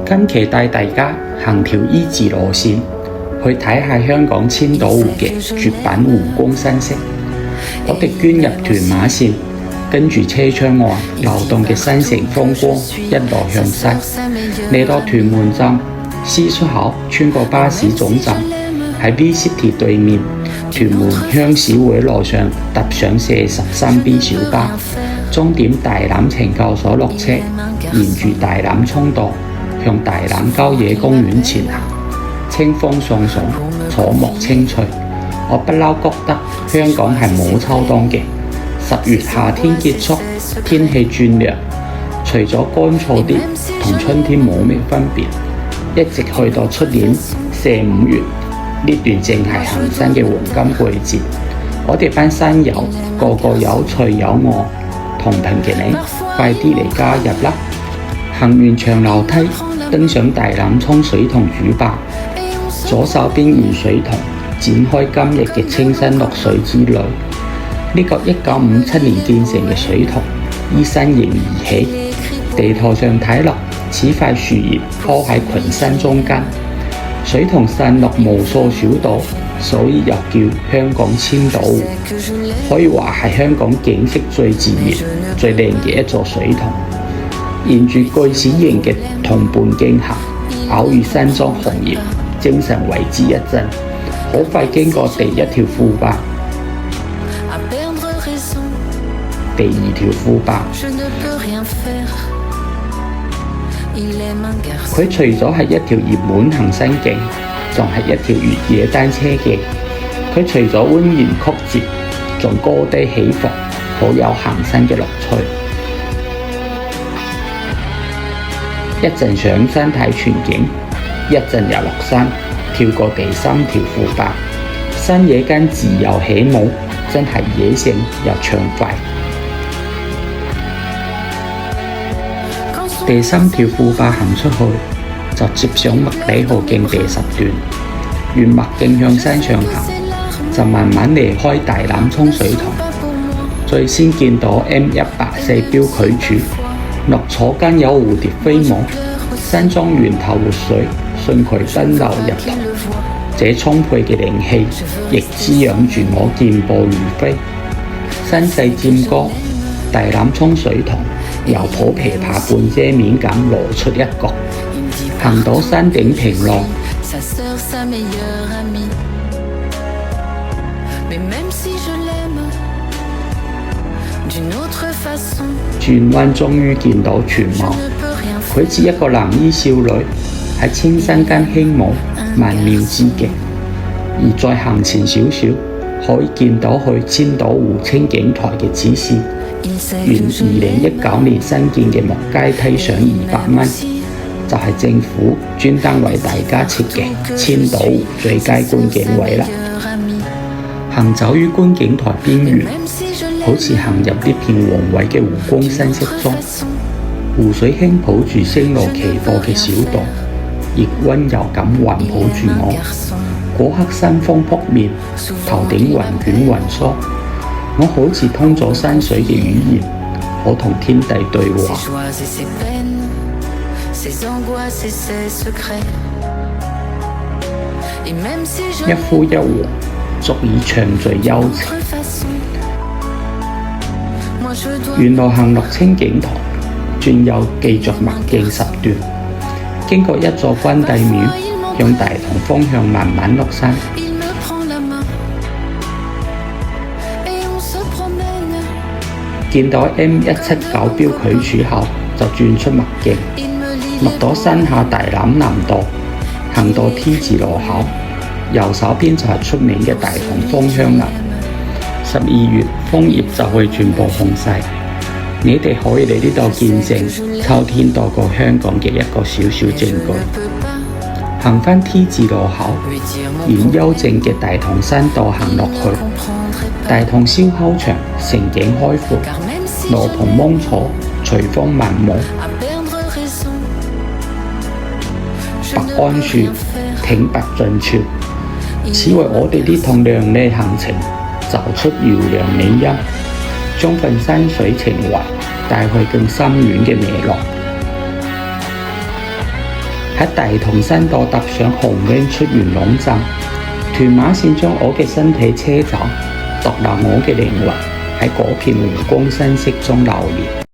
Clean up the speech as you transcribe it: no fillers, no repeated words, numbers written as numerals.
今期帶大家行條 E 字路線，去睇下香港千島湖嘅絕品湖光山色。我哋捐入屯馬線，跟住車窗外流動嘅新城風光一路向西，嚟到屯門站 C 出口，穿過巴士總站，喺 V City 對面屯門鄉事會路上搭上43B 小巴，終點大欖懲教所落車，沿住大欖涌道向大欖郊野公園前行，清風送爽，草木青翠。我不嬲覺得香港係冇秋冬嘅，10月夏天結束，天氣轉涼，除咗乾燥啲，同春天冇咩分別，一直去到出年4、5月呢段正係行山嘅黃金季節。我哋班山友個個有趣有愛，同頻嘅你快啲嚟加入啦！行完長樓梯，登上大欖涌水塘主壩，左手邊沿水塘展開今日嘅清新綠水之旅。呢個1957年建成嘅水塘依山形而起，地圖上睇落似塊樹葉鋪喺群山中間。水塘散落無數小島，所以又叫香港千島湖，可以話係香港景色最自然最靚嘅一座水塘。沿住鋸齒形嘅塘畔徑行，偶遇山莊紅葉，精神為之一振。好快經過第一條副壩，第二條副壩。佢除咗係一條熱門行山徑，仲係一條越野單車徑。佢除咗蜿蜒曲折，仲高低起伏，好有行山嘅樂趣。一陣上山睇全景，一陣又落山跳過第3條副壩，山野間自由起舞，真係野性又暢快。第3條副壩行出去，就接上麥理浩徑第10段，沿麥徑向山上行，就慢慢離開大欖涌水塘。最先見到 M184 標距柱，綠草間有蝴蝶飛舞，山莊源頭活水順渠奔流入塘，這充沛嘅靈氣亦滋養住我健步如飛。山勢漸高，大欖涌水塘由土琵琶半遮面咁露出一角，行到山頂平路，轉彎終於見到全貌，佢似一個藍衣少女喺青山間輕舞，曼妙之極。而再行前少少，可以見到去千島湖清景台嘅指示，原2019年新建嘅木階梯上200蚊，就係政府專登為大家設嘅千島湖最佳觀景位啦。行走於觀景台邊緣，好似行入呢片宏偉嘅湖光山色中，湖水輕抱住星路奇貨嘅小道，亦溫柔咁環抱住我。嗰刻山風撲面，頭頂雲捲雲舒，我好似通咗山水嘅語言，可同天地對話。一呼一和，足以暢敘幽情。沿路行落清景台，轉右繼續麥徑10段，經過一座關帝廟，向大棠方向慢慢落山。見到 M179 標距柱後，就轉出麥徑，落到山下大欖南道，行到 T 字路口，右手邊就係出名嘅大棠芳香林。12月楓葉就會全部紅晒，你哋可以嚟呢度見證秋天到過香港嘅一個小小證據。行返 T 字路口，沿幽靜嘅大棠山道行落去，大棠燒烤場城景開闊，羅篷芒草隨風漫舞，白桉樹挺拔俊俏，此為我哋呢趟亮麗行程走出遙遙美音，將份山水情懷帶去更深遠嘅未來。喺大同山道踏上紅 van 出元朗站，屯馬線將我嘅身體車走，獨留我嘅靈魂喺嗰片湖光山色中流連。